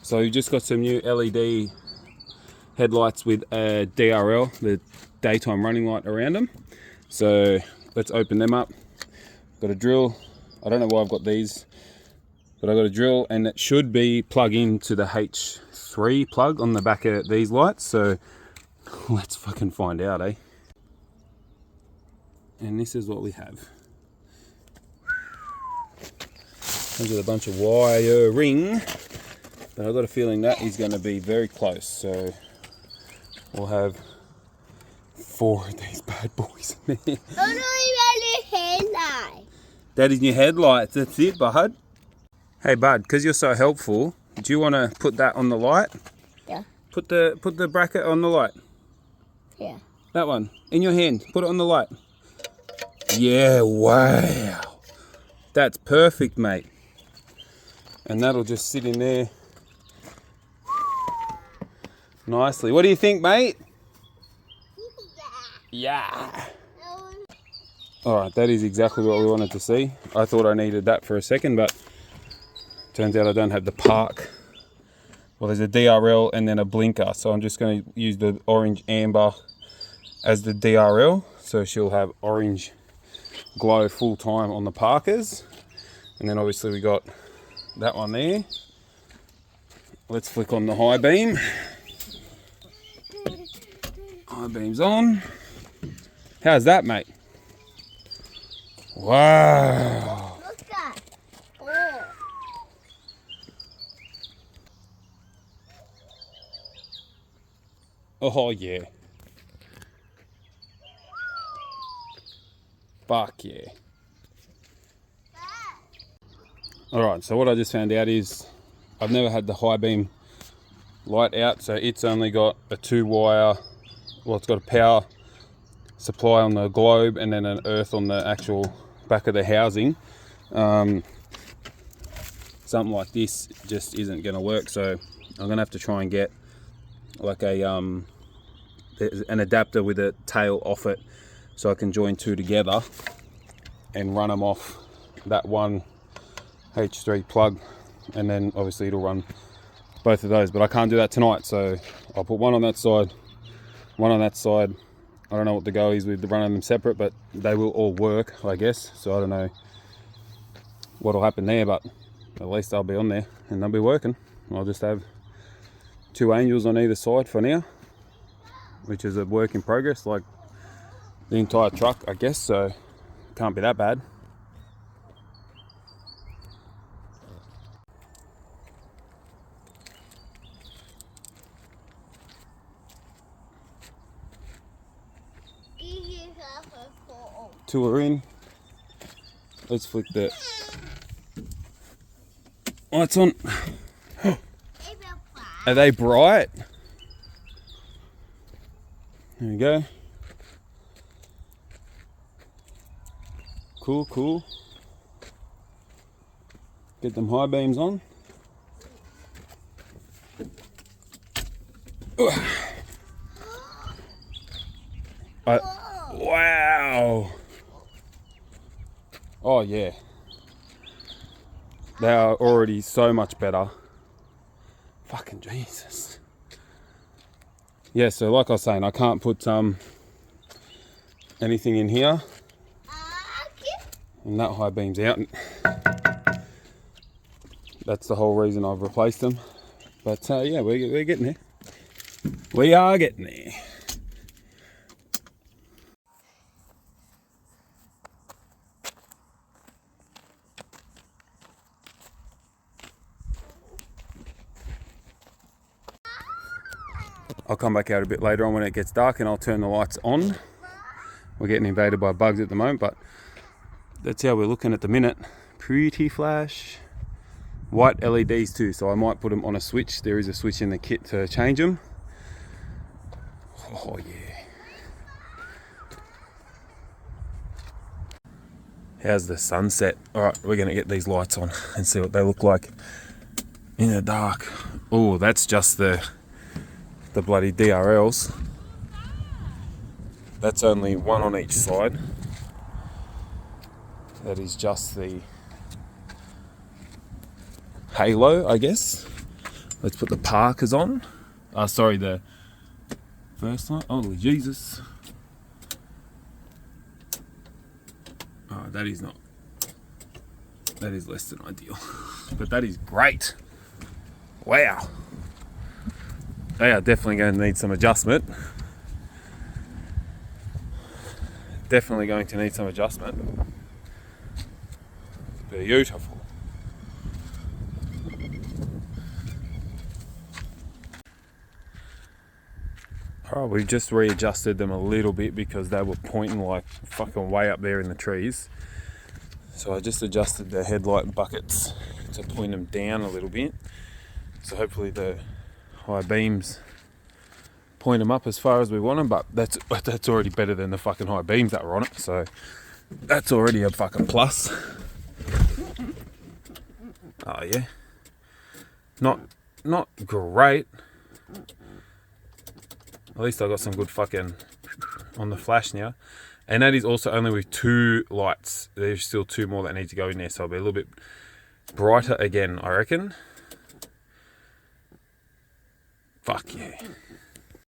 So we just got some new LED headlights with a DRL, the daytime running light around them. So let's open them up. Got a drill. I don't know why I've got these, but I've got a drill, and it should be plug into the H3 plug on the back of these lights. So let's fucking find out, eh? And this is what we have. Comes with a bunch of wiring, but I've got a feeling that is going to be very close. So we'll have 4 of these bad boys in there. That is your headlights. That's it, bud. Hey, bud, because you're so helpful, do you want to put that on the light? Yeah. Put the bracket on the light. Yeah. That one in your hand. Put it on the light. Yeah. Wow. That's perfect, mate. And that'll just sit in there nicely. What do you think, mate? Yeah. Alright, that is exactly what we wanted to see. I thought I needed that for a second, but turns out I don't have the park. Well, there's a DRL and then a blinker, so I'm just going to use the orange amber as the DRL, so she'll have orange glow full time on the parkers. And then obviously we got that one there. Let's flick on the high beam. High beam's on. How's that, mate? Wow. Look at. Oh yeah. Fuck yeah. Alright, so what I just found out is I've never had the high beam light out, so it's only got a 2-wire, well, it's got a power supply on the globe and then an earth on the actual back of the housing. Something like this just isn't going to work, so I'm going to have to try and get like an adapter with a tail off it, so I can join 2 together and run them off that one H3 plug, and then obviously it'll run both of those. But I can't do that tonight, so I'll put one on that side, one on that side. I don't know what the go is with running them separate, but they will all work, I guess. So I don't know what'll happen there, but at least they'll be on there and they'll be working. I'll just have 2 angels on either side for now, which is a work in progress, like the entire truck, I guess, so can't be that bad. Two are in. Let's flick the lights on. Are they bright? There we go. Cool, cool. Get them high beams on. Wow. Oh yeah. They are already so much better. Fucking Jesus. Yeah, so like I was saying, I can't put anything in here. And that high beam's out. That's the whole reason I've replaced them. But yeah, we're getting there. We are getting there. I'll come back out a bit later on when it gets dark and I'll turn the lights on. We're getting invaded by bugs at the moment, but that's how we're looking at the minute. Pretty flash. White LEDs too, so I might put them on a switch. There is a switch in the kit to change them. Oh yeah. How's the sunset? Alright, we're gonna get these lights on and see what they look like in the dark. Oh, that's just the bloody DRLs. That's only one on each side. That is just the halo, I guess. Let's put the Parkers on. Sorry, the first light. Holy Jesus. Oh, that is not. That is less than ideal. But that is great. Wow. They are definitely going to need some adjustment. Definitely going to need some adjustment. Beautiful. Alright, we've just readjusted them a little bit because they were pointing like fucking way up there in the trees. So I just adjusted the headlight buckets to point them down a little bit. So hopefully the high beams point them up as far as we want them, but that's already better than the fucking high beams that were on it. So that's already a fucking plus. Oh yeah. Not great. At least I got some good fucking on the flash now. And that is also only with 2 lights. There's still 2 more that need to go in there, so it'll be a little bit brighter again, I reckon. Fuck yeah.